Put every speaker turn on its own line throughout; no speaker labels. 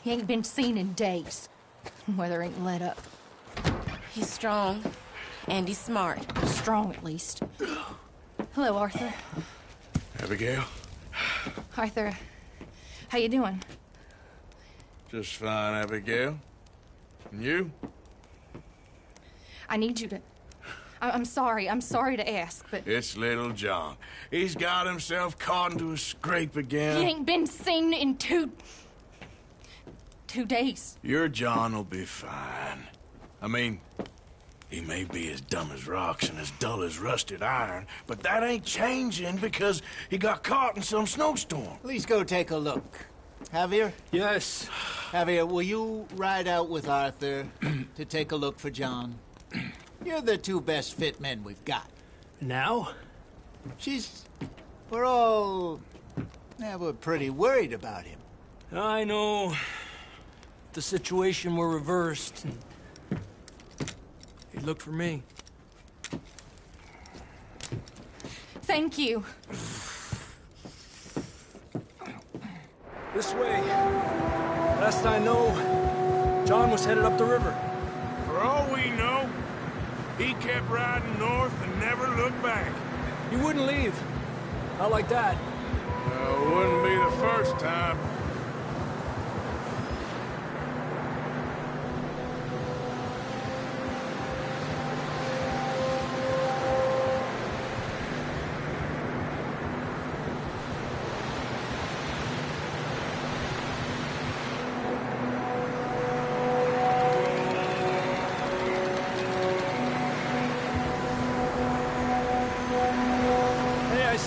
He ain't been seen in days. Weather ain't let up.
He's strong, and he's smart.
Strong, at least. Hello, Arthur.
Abigail?
Arthur, how you doing?
Just fine, Abigail. And you?
I need you to... I'm sorry to ask, but...
It's little John. He's got himself caught into a scrape again.
He ain't been seen in two days.
Your John will be fine. I mean, he may be as dumb as rocks and as dull as rusted iron, but that ain't changing because he got caught in some snowstorm.
Please go take a look. Javier?
Yes.
Javier, will you ride out with Arthur to take a look for John? You're the two best fit men we've got.
Now?
We're pretty worried about him.
I know. The situation were reversed, and he looked for me.
Thank you.
This way. Last I know, John was headed up the river.
For all we know, he kept riding north and never looked back.
He wouldn't leave. Not like that.
Wouldn't be the first time.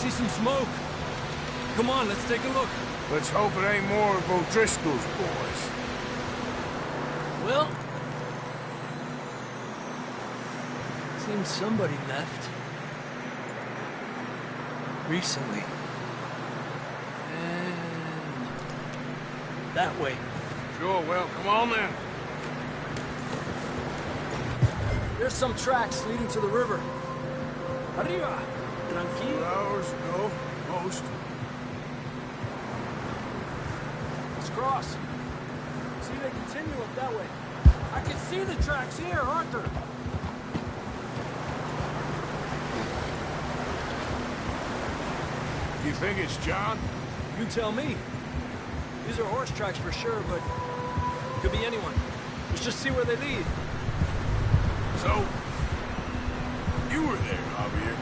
Some smoke. Come on, let's take a look.
Let's hope it ain't more of O'Driscoll's boys.
Well, seems somebody left. Recently. And that way.
Sure, well, come on then.
There's some tracks leading to the river. Arriba! Tranquilo.
Hours, no, most.
Let's cross. See, they continue up that way. I can see the tracks here, Arthur.
You think it's John?
You tell me. These are horse tracks for sure, but could be anyone. Let's just see where they lead.
So, you were there, Javier.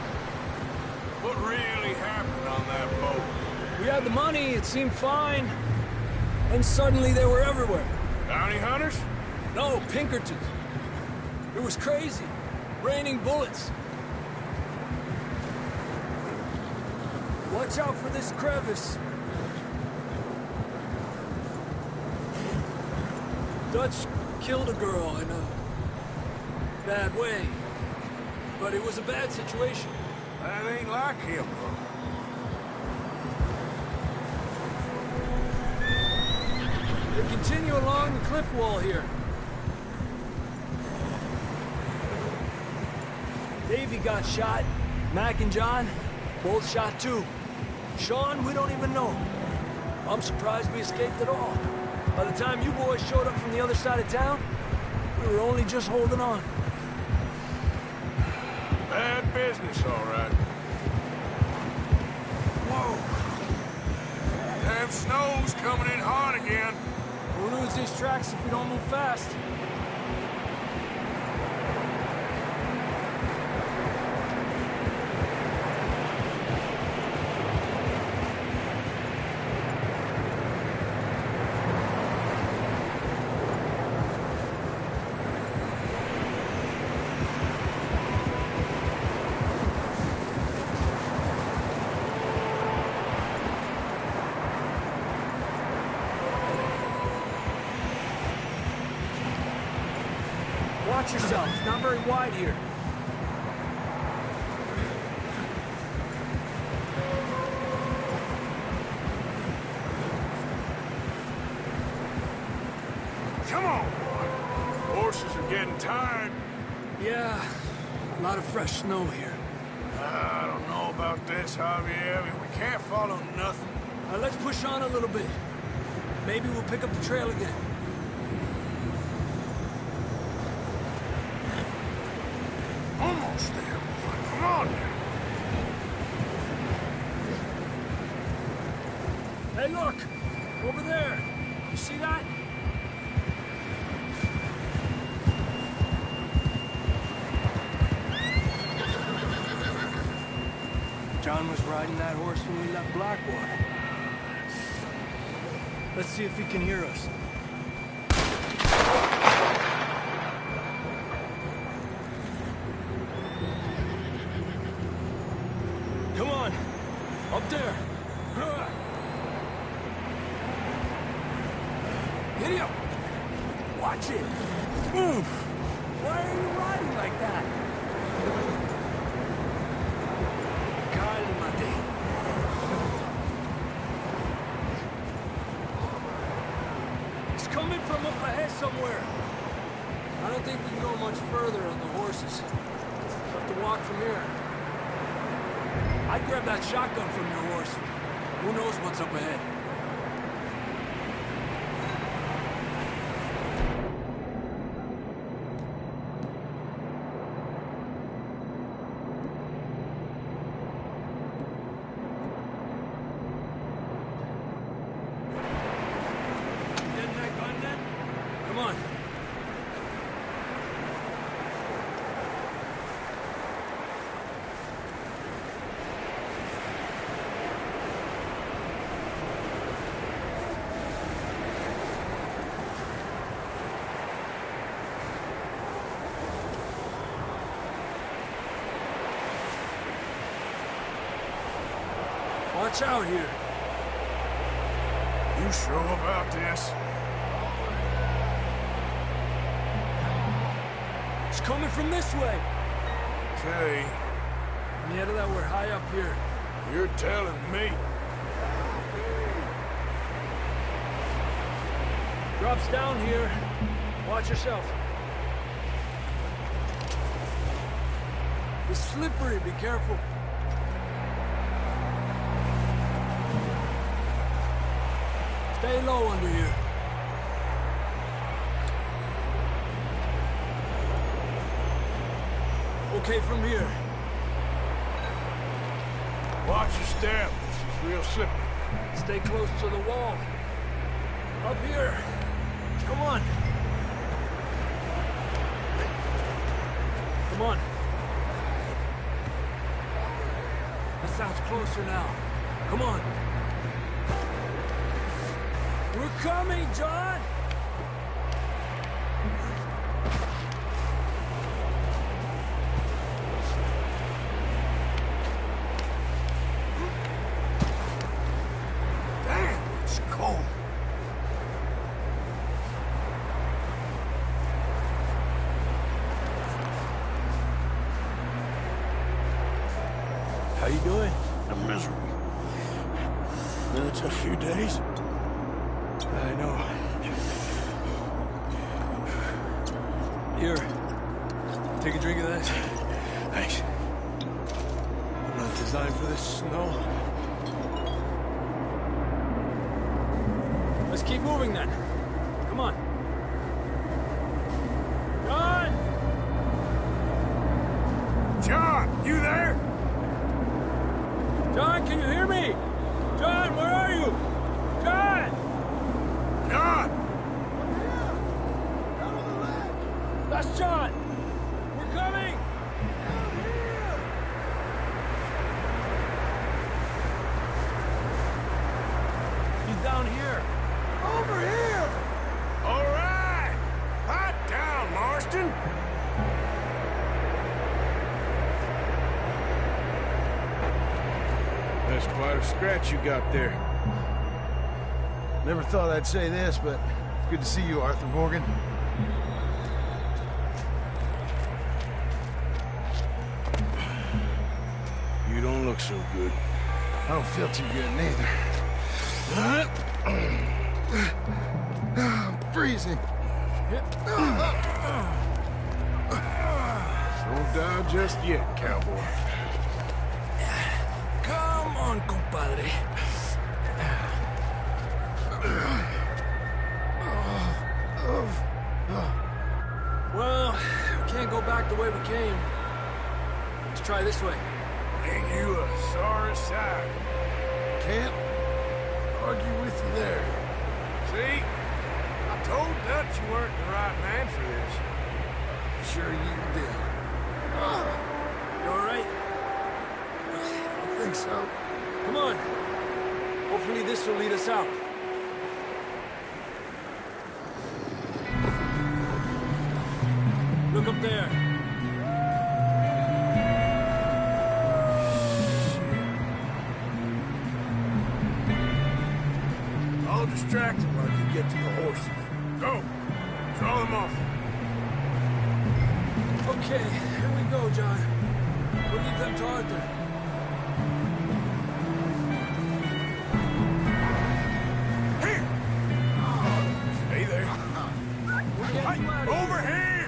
What really happened on that boat?
We had the money, it seemed fine. And suddenly they were everywhere.
Bounty hunters?
No, Pinkertons. It was crazy. Raining bullets. Watch out for this crevice. Dutch killed a girl in a bad way. But it was a bad situation.
That ain't like him, bro.
They continue along the cliff wall here. Davey got shot. Mac and John, both shot too. Sean, we don't even know. I'm surprised we escaped at all. By the time you boys showed up from the other side of town, we were only just holding on.
Bad business, all right. Whoa. Damn snow's coming in hard again.
We'll lose these tracks if we don't move fast. Watch yourself. It's not very wide here.
Come on, boy. Horses are getting tired.
Yeah, a lot of fresh snow here.
I don't know about this, Javier. I mean, we can't follow nothing.
Let's push on a little bit. Maybe we'll pick up the trail again.
Almost there, boy. Come on now.
Hey, look! Over there! You see that? John was riding that horse when we left Blackwater. Let's see if he can hear us. Come on! Up there! Giddy up! Watch it! Move! Why are you riding like that? Cálmate. It's coming from up ahead somewhere. I don't think we can go much further on the horses. We'll have to walk from here. I'd grab that shotgun from your horse. Who knows what's up ahead? Getting that gun then? Come on. Watch out here.
You sure about this?
It's coming from this way.
Okay,
Yeah, that we're high up here.
you're telling me.
Drops down here. Watch yourself. It's slippery, be careful. Stay low under here. Okay from here.
Watch your step. This is real slippery.
Stay close to the wall. Up here. Come on. Come on. That sounds closer now. Come on. We're coming, John!
Damn, it's cold.
How you doing?
I'm miserable. Been a tough few days.
I know. Here. Take a drink of that.
Thanks.
I'm not designed for this snow. Let's keep moving then. Come on. John!
John, you there?
John, can you hear me? John, where are you? John!
John!
That's John! We're coming! He's down here.
Over here! All right! Hot down, Marston! That's quite a scratch you got there.
Never thought I'd say this, but it's good to see you, Arthur Morgan.
look so good.
I don't feel too good neither. I'm freezing.
Don't die just yet, cowboy.
Come on, compadre. Well, we can't go back the way we came. Let's try this way.
Ain't you a sorry sight?
Can't argue with you there.
See? I told Dutch you weren't the right man for this.
I'm sure you did.
You all right?
I think so.
Come on. Hopefully this will lead us out. Look up there.
I'll distract him while you get to the horses. Go! Draw them off.
Okay, here we go, John. We'll leave them to Arthur.
Here! Stay there.
We're getting you out of
Over
here.
here!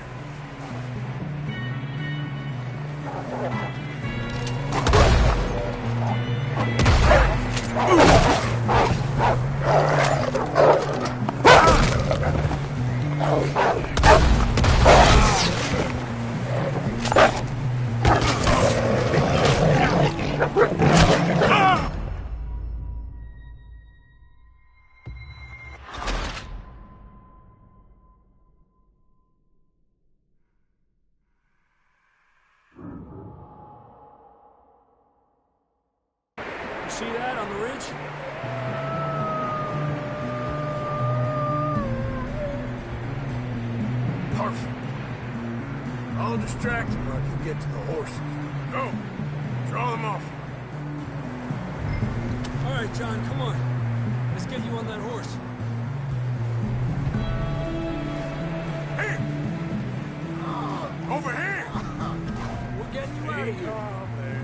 You see that on the ridge?
Perfect. I'll distract him while you get to the horses. Go! Draw them off.
All right, John, come on. Let's get you on that horse.
Here! Over here!
We're getting you out of here.
Calm there.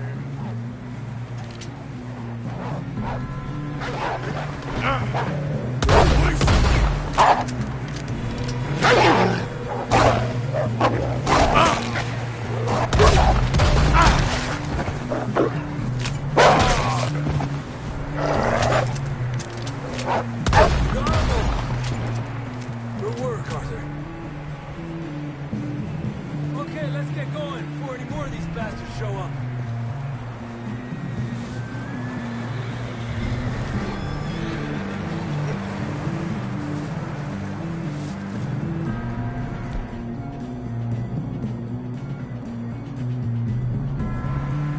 Good work, Arthur. Okay, let's get going before any more of these bastards show up.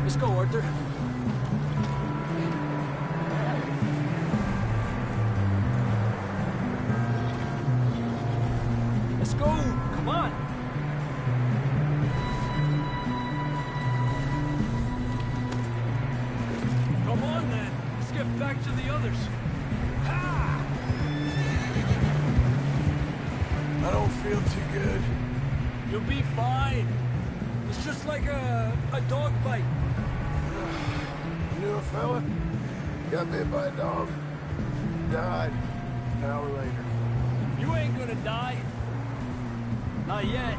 Let's go, Arthur. Let's go! Come on! Come on, then. Let's get back to the others. Ha!
I don't feel too good.
You'll be fine. It's just like a dog bite.
Knew a fella? Got bit by a dog. Died an hour later.
You ain't gonna die. Not yet.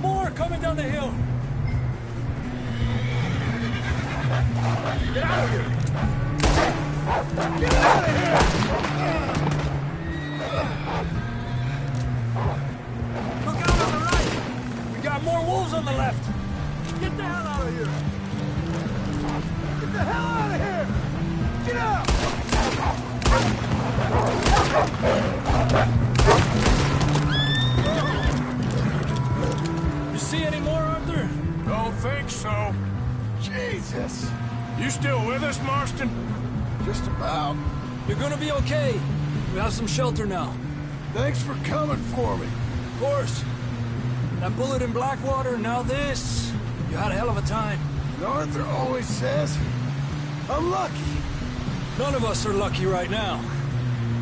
More coming down the hill. Get out of here! Get out of here! Look out on the right! We got more wolves on the left! Get the hell out of here! Get the hell out of here! Get out! You see any more, Arthur?
Don't think so.
Jesus!
You still with us, Marston?
Just about.
You're gonna be okay. We have some shelter now.
Thanks for coming for me.
Of course. That bullet in Blackwater, now this. You had a hell of a time.
And Arthur always says, I'm lucky.
None of us are lucky right now.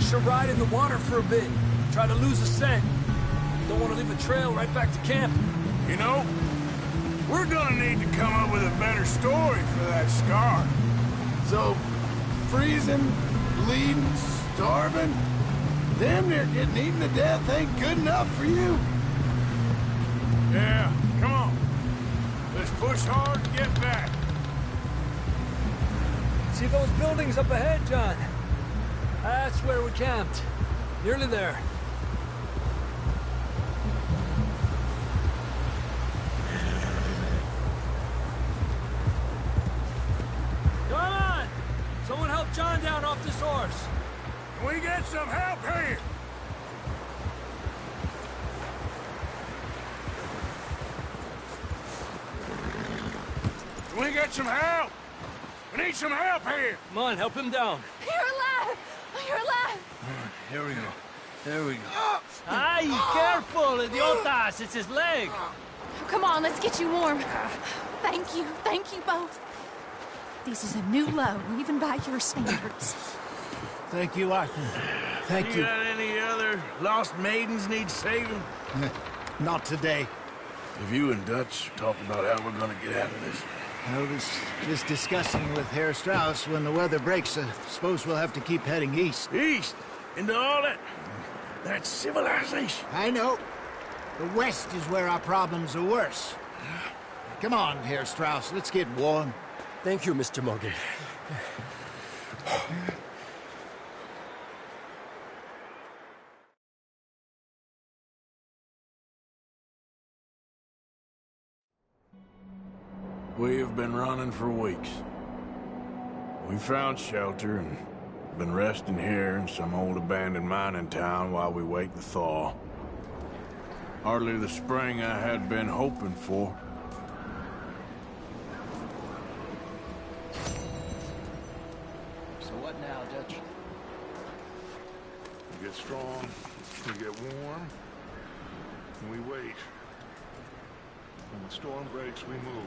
Should ride in the water for a bit. Try to lose a scent. Don't want to leave a trail right back to camp.
You know, we're gonna need to come up with a better story for that scar.
So, freezing, bleeding, starving, damn near getting eaten to death ain't good enough for you?
Yeah, come on. Let's push hard and get back.
See those buildings up ahead, John? That's where we camped. Nearly there. Come on! Someone help John down off this horse.
Can we get some help here? Can we get some help? We need some help here.
Come on, help him down.
You're alive! You're alive!
Here we go. There we go. Ay, careful, idiotas! It's his leg.
Come on, let's get you warm. Thank you both. This is a new low, even by your standards.
Thank you, Arthur. Thank you.
Got any other lost maidens need saving?
Not today.
If you and Dutch talk about how we're gonna get out of this.
I was just discussing with Herr Strauss when the weather breaks. Suppose we'll have to keep heading east.
East? Into all that civilization.
I know. The west is where our problems are worse. Come on, Herr Strauss, let's get warm.
Thank you, Mr. Morgan.
We have been running for weeks. We found shelter and been resting here in some old abandoned mining town while we wait the thaw. Hardly the spring I had been hoping for.
So what now, Dutch?
We get strong, we get warm, and we wait. When the storm breaks, we move.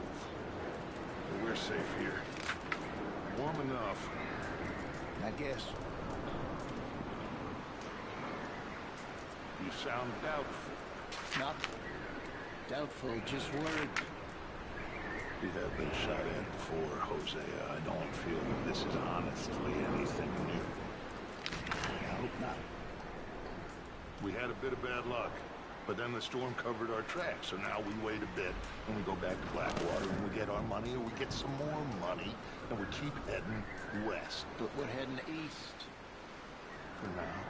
But we're safe here. Warm enough.
I guess.
You sound doubtful.
Not doubtful, just worried.
You have been shot in before, Hosea. I don't feel that this is honestly anything new.
I hope not.
We had a bit of bad luck, but then the storm covered our tracks, so now we wait a bit, and we go back to Blackwater, and we get our money, and we get some more money, and we keep heading west.
But we're heading east.
For now.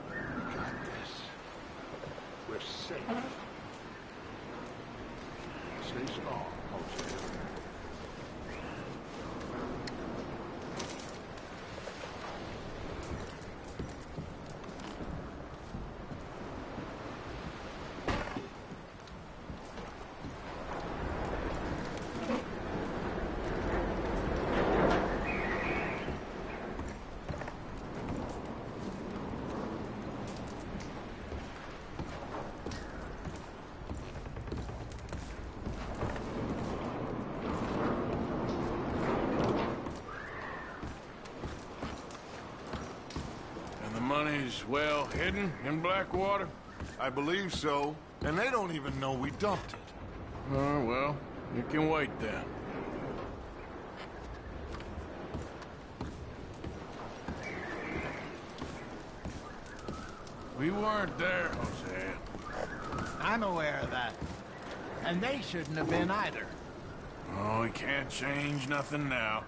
We got this. We're safe. Stay strong, Hosea.
Money's well hidden in Blackwater?
I believe so, and they don't even know we dumped it.
Oh, well, you can wait then. We weren't there, Hosea.
I'm aware of that. And they shouldn't have been either.
Oh, we can't change nothing now.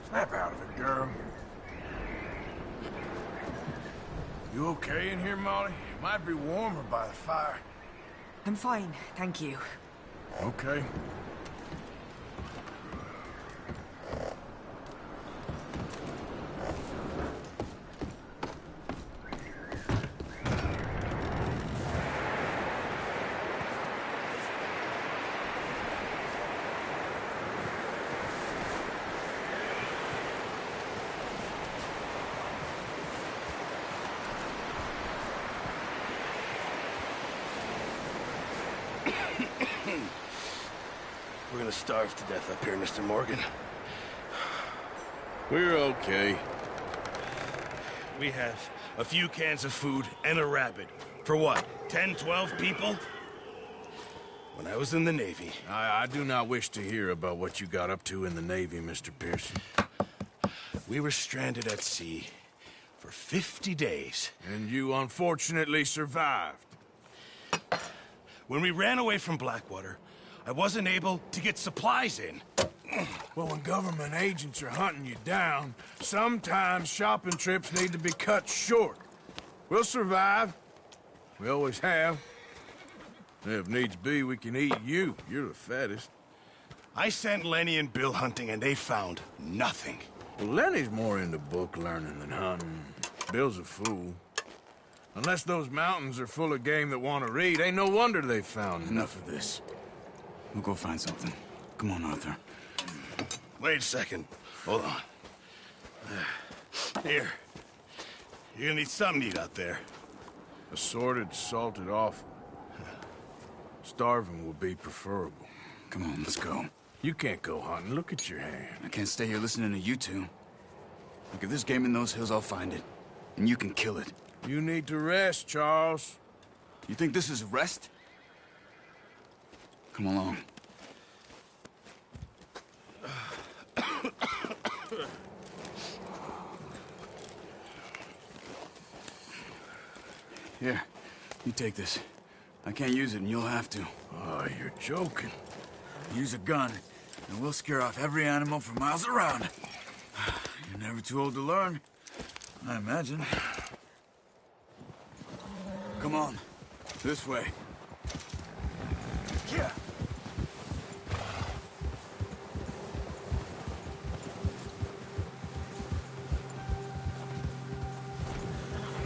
Snap out of it, girl. You okay in here, Molly? Might be warmer by the fire.
I'm fine, thank you.
Okay.
We're gonna starve to death up here, Mr. Morgan.
We're okay.
We have a few cans of food and a rabbit. For what, 10, 12 people? When I was in the Navy...
I do not wish to hear about what you got up to in the Navy, Mr. Pearson.
We were stranded at sea for 50 days.
And you unfortunately survived.
When we ran away from Blackwater, I wasn't able to get supplies in.
Well, when government agents are hunting you down, sometimes shopping trips need to be cut short. We'll survive. We always have. If needs be, we can eat you. You're the fattest.
I sent Lenny and Bill hunting, and they found nothing.
Well, Lenny's more into book learning than hunting. Bill's a fool. Unless those mountains are full of game that want to read, ain't no wonder they found
Enough of this. We'll go find something. Come on, Arthur.
Wait a second. Hold on. Here. You're gonna need something to eat out there.
Assorted, salted offal. Starving will be preferable.
Come on, let's go.
You can't go hunting. Look at your hand.
I can't stay here listening to you two. Look, if there's game in those hills, I'll find it. And you can kill it.
You need to rest, Charles.
You think this is rest? Come along. Here, you take this. I can't use it, and you'll have to.
Oh, you're joking.
Use a gun, and we'll scare off every animal for miles around. You're never too old to learn, I imagine. Come on, this way. Yeah.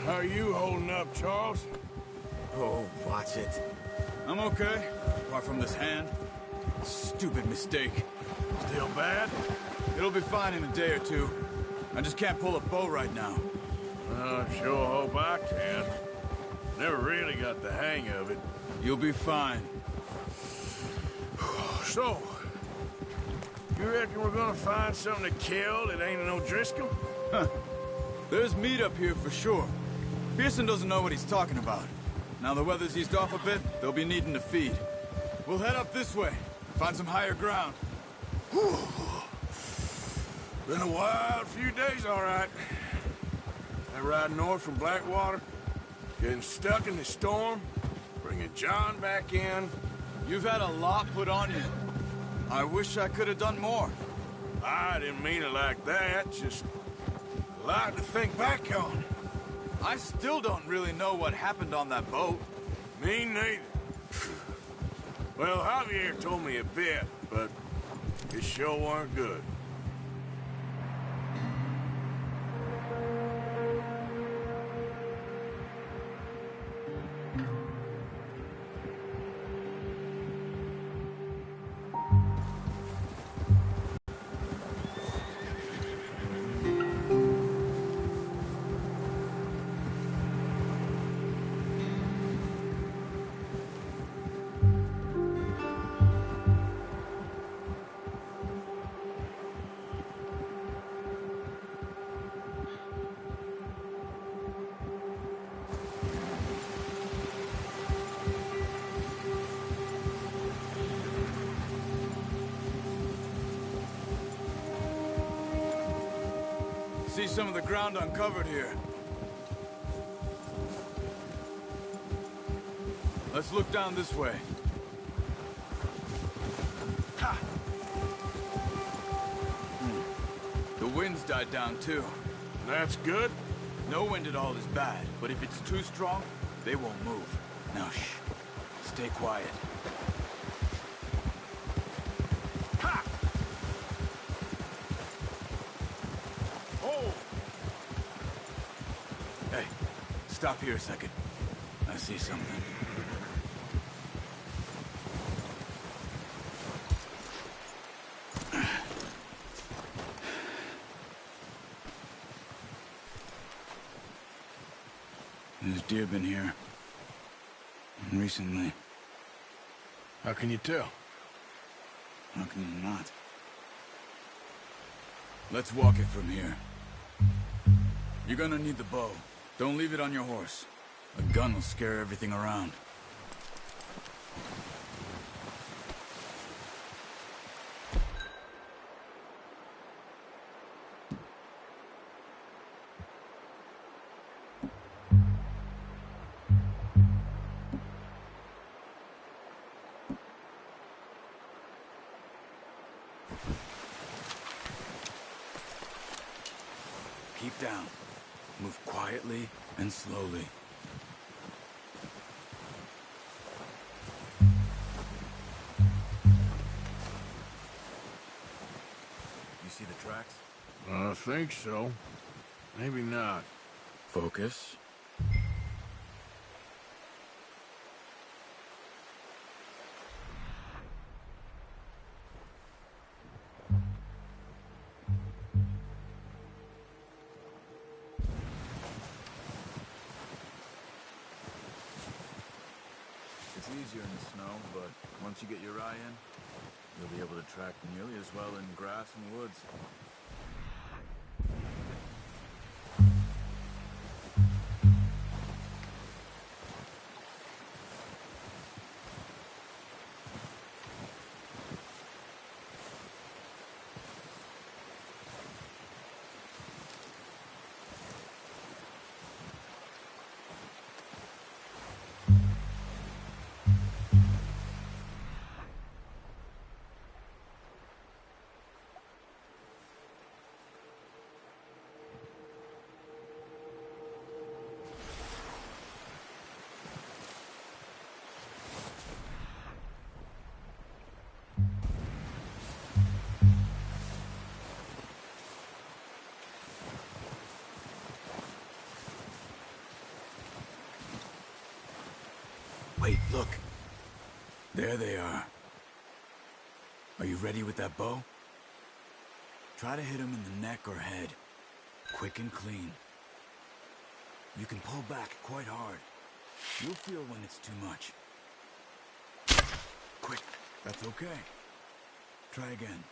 How are you holding up, Charles?
Oh, watch it. I'm okay, apart from this hand. Stupid mistake.
Still bad?
It'll be fine in a day or two. I just can't pull a bow right now.
I sure hope I can. Never really got the hang of it.
You'll be fine.
So, you reckon we're gonna find something to kill that ain't no Driscoll?
Huh. There's meat up here for sure. Pearson doesn't know what he's talking about. Now the weather's eased off a bit, they'll be needing to feed. We'll head up this way, find some higher ground.
Whew. Been a wild few days, all right. That ride north from Blackwater, getting stuck in the storm, bringing John back in.
You've had a lot put on you. I wish I could have done more.
I didn't mean it like that, just a lot to think back on.
I still don't really know what happened on that boat.
Me neither. Well, Javier told me a bit, but it sure weren't good.
See some of the ground uncovered here. Let's look down this way. Ha! The wind's died down too.
That's good.
No wind at all is bad, but if it's too strong, they won't move. Now shh. Stay quiet.
Ha! Oh!
Hey, stop here a second. I see something. There's deer been here. Recently.
How can you tell?
How can you not? Let's walk it from here. You're gonna need the bow. Don't leave it on your horse. A gun will scare everything around. Keep down. Move quietly and slowly. You see the tracks?
I think so. Maybe not.
Focus. It's easier in the snow, but once you get your eye in, you'll be able to track nearly as well in grass and woods. Wait, look. There they are. Are you ready with that bow? Try to hit them in the neck or head. Quick and clean. You can pull back quite hard. You'll feel when it's too much. Quick. That's okay. Try again.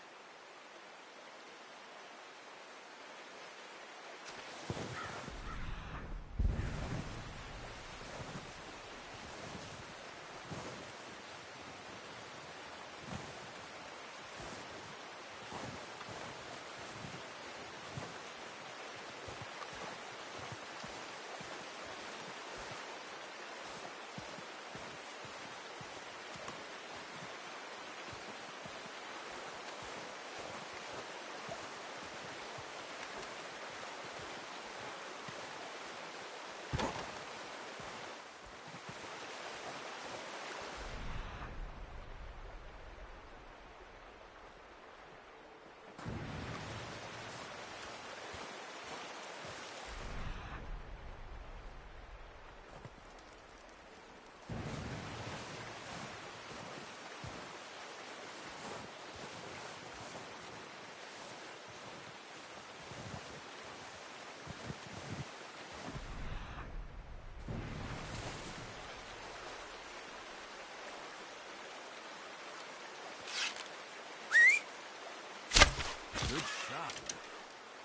Good shot.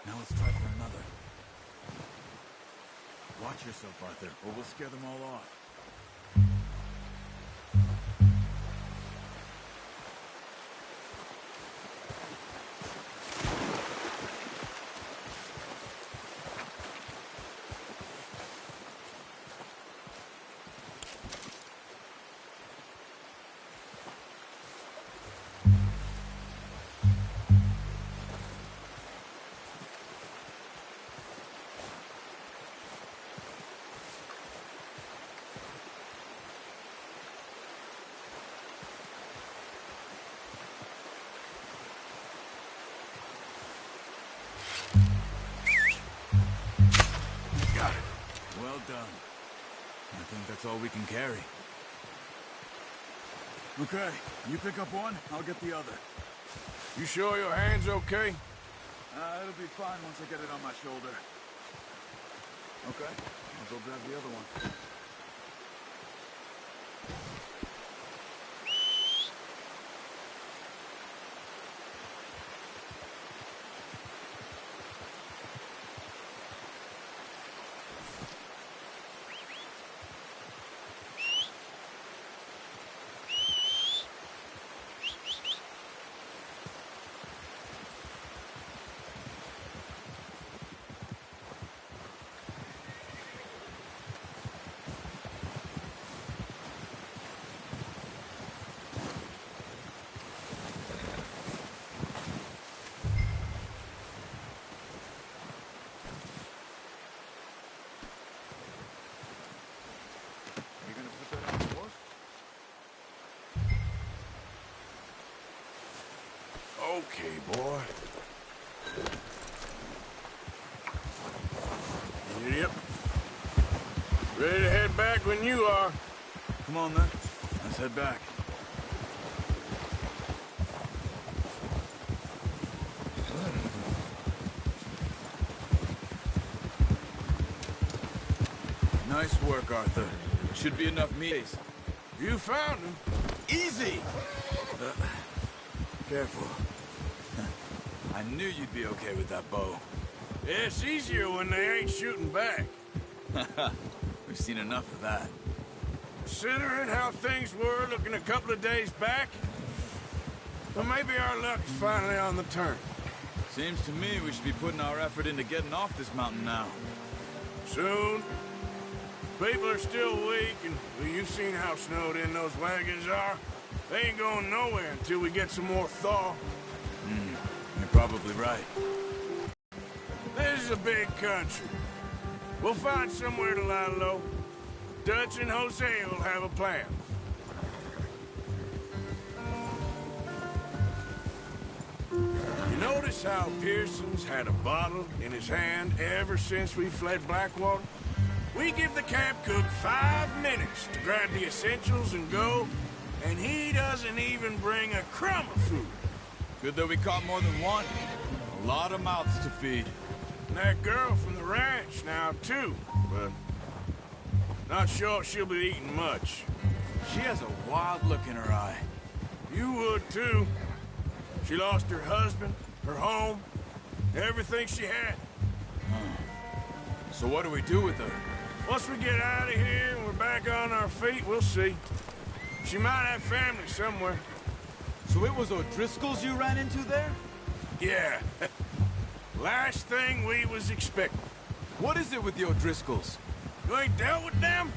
Now let's try for another. Watch yourself, Arthur, or we'll scare them all off. Well done. I think that's all we can carry. Okay, you pick up one, I'll get the other.
You sure your hand's okay?
It'll be fine once I get it on my shoulder. Okay, I'll go grab the other one.
Okay, boy. Yep. Ready to head back when you are.
Come on, then. Let's head back. Nice work, Arthur. Should be enough meat.
You found him.
Easy! Careful. I knew you'd be okay with that bow.
It's easier when they ain't shooting back.
We've seen enough of that.
Considering how things were looking a couple of days back, well, maybe our luck is finally on the turn.
Seems to me we should be putting our effort into getting off this mountain now.
Soon. People are still weak, and well, you've seen how snowed in those wagons are. They ain't going nowhere until we get some more thaw.
You're probably right.
This is a big country. We'll find somewhere to lie low. Dutch and Jose will have a plan. You notice how Pearson's had a bottle in his hand ever since we fled Blackwater? We give the camp cook 5 minutes to grab the essentials and go, and he doesn't even bring a crumb of food.
Good that we caught more than one. A lot of mouths to feed.
And that girl from the ranch now, too, but not sure she'll be eating much.
She has a wild look in her eye.
You would, too. She lost her husband, her home, everything she had.
So what do we do with her?
Once we get out of here and we're back on our feet, we'll see. She might have family somewhere.
So it was O'Driscoll's you ran into there?
Yeah. Last thing we was expecting.
What is it with the O'Driscolls?
You ain't dealt with them?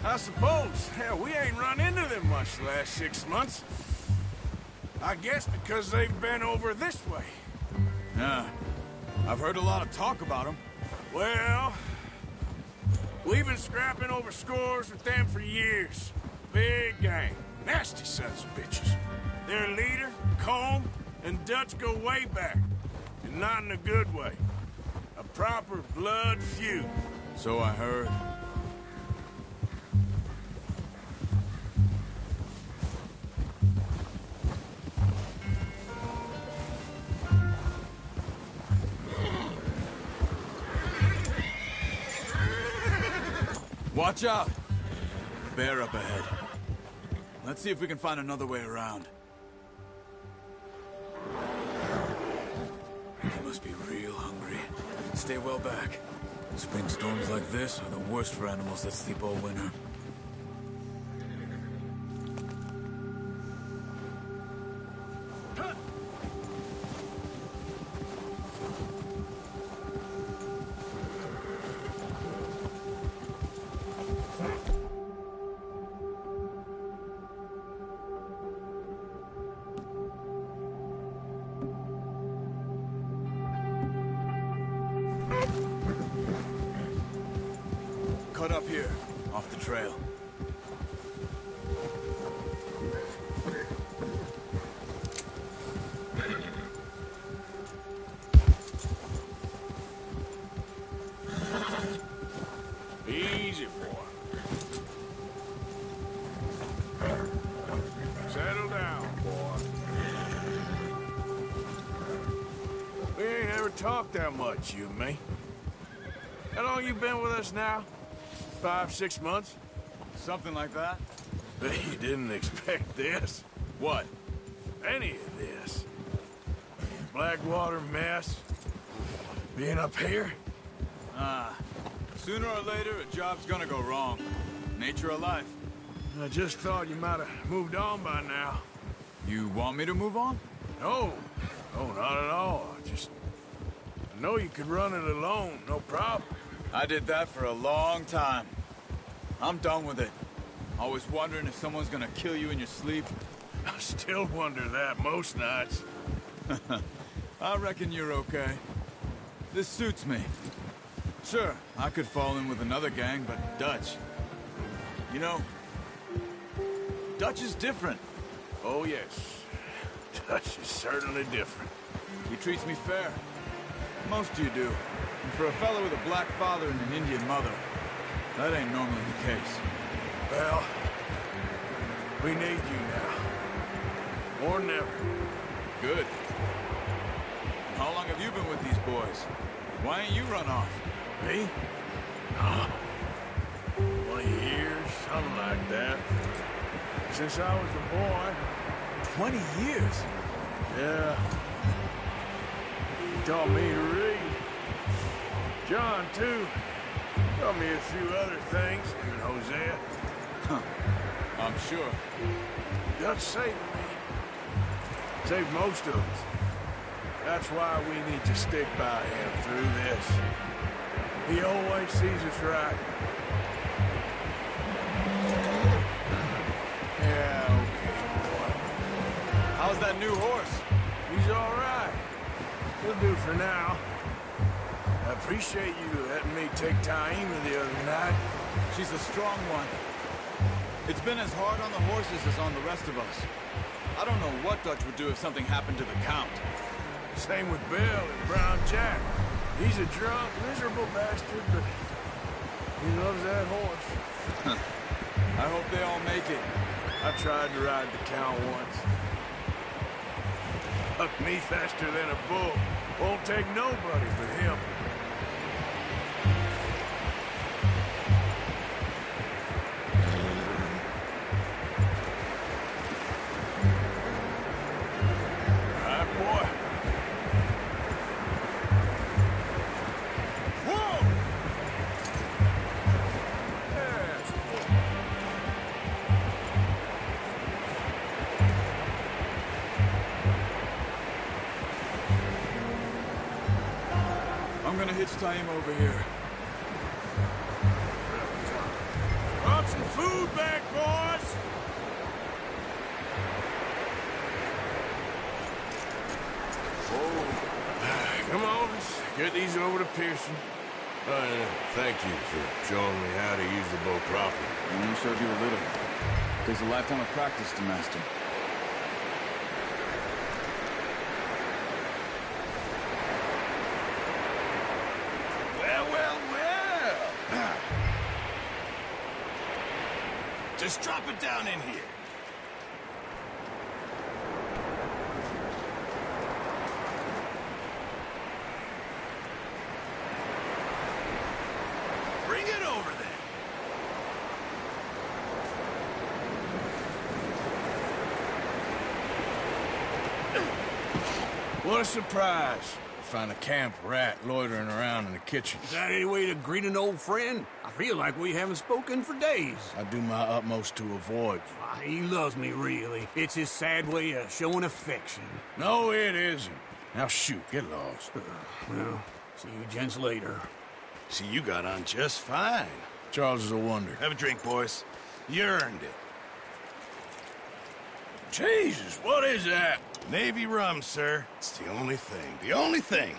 I suppose. Hell, we ain't run into them much the last 6 months. I guess because they've been over this way.
Yeah. I've heard a lot of talk about them.
Well, we've been scrapping over scores with them for years. Big gang. Nasty sons of bitches. Their leader, Combe, and Dutch go way back. And not in a good way. A proper blood feud.
So I heard. Watch out! Bear up ahead. Let's see if we can find another way around. They must be real hungry. Stay well back. Spring storms like this are the worst for animals that sleep all winter. Cut up here, off the trail.
Easy, boy. Settle down, boy. We ain't ever talked that much, you and me. How long you been with us now? 5, 6 months?
Something like that?
Bet you didn't expect this.
What?
Any of this. Blackwater mess. Being up here.
Sooner or later, a job's gonna go wrong. Nature of life.
I just thought you might have moved on by now.
You want me to move on?
No. No, not at all. I know you could run it alone, no problem.
I did that for a long time. I'm done with it. Always wondering if someone's gonna kill you in your sleep.
I still wonder that most nights.
I reckon you're okay. This suits me. Sure, I could fall in with another gang, but Dutch... You know, Dutch is different.
Oh, yes. Dutch is certainly different.
He treats me fair. Most of you do. And for a fellow with a black father and an Indian mother, that ain't normally the case.
Well, we need you now. More than ever.
Good. How long have you been with these boys? Why ain't you run off?
Me? 20 years, something like that. Since I was a boy.
20 years?
Yeah. He taught me to read. John, too. Taught me a few other things, him and Hosea.
Huh. I'm sure.
Dutch saved me. Saved most of us. That's why we need to stick by him through this. He always sees us right. Yeah, okay, boy.
How's that new horse?
He's all right. He'll do for now. I appreciate you letting me take Taima the other night.
She's a strong one. It's been as hard on the horses as on the rest of us. I don't know what Dutch would do if something happened to the Count.
Same with Bill and Brown Jack. He's a drunk, miserable bastard, but he loves that horse.
I hope they all make it.
I tried to ride the Count once. Hucked me faster than a bull. Won't take nobody but him.
I'm gonna hitch Taima over here.
Brought some food back, boys! Oh. Come on, let's get these over to Pearson. Thank you for showing me how to use the bow properly.
I only showed you a little. Takes a lifetime of practice to master.
Well. Just drop it down in here. Bring it over then.
What a surprise. Find a camp rat loitering around in the kitchen.
Is that any way to greet an old friend? I feel like we haven't spoken for days.
I do my utmost to avoid you.
He loves me, really. It's his sad way of showing affection.
No, it isn't. Now shoot, get lost.
Well, see you gents later.
See, you got on just fine.
Charles is a wonder.
Have a drink, boys. You earned it.
Jesus, what is that?
Navy rum, sir. It's the only thing. The only thing.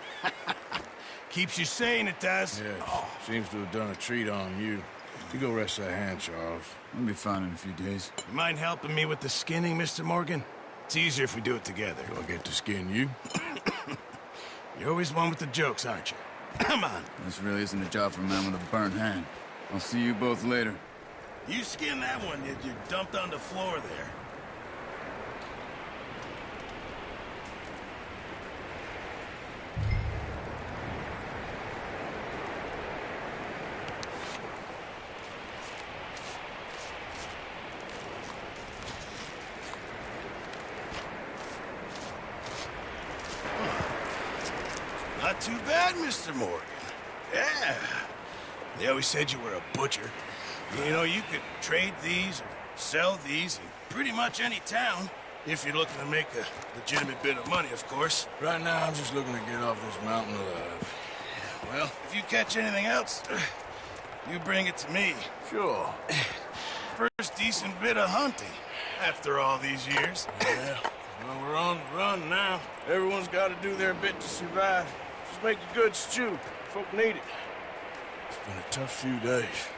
Keeps you sane, it does.
Yes, seems to have done a treat on you. You go rest that hand, Charles.
I'll be fine in a few days.
You mind helping me with the skinning, Mr. Morgan? It's easier if we do it together.
Do I get to skin you?
You're always one with the jokes, aren't you? Come on.
This really isn't a job for a man with a burnt hand. I'll see you both later.
You skin that one that you dumped on the floor there. Not too bad, Mr. Morgan. Yeah. They always said you were a butcher. You know, you could trade these or sell these in pretty much any town. If you're looking to make a legitimate bit of money, of course.
Right now, I'm just looking to get off this mountain alive.
Well, if you catch anything else, you bring it to me.
Sure.
First decent bit of hunting after all these years.
Yeah. Well, we're on the run now. Everyone's got to do their bit to survive. Just make a good stew. Folk need it. It's been a tough few days.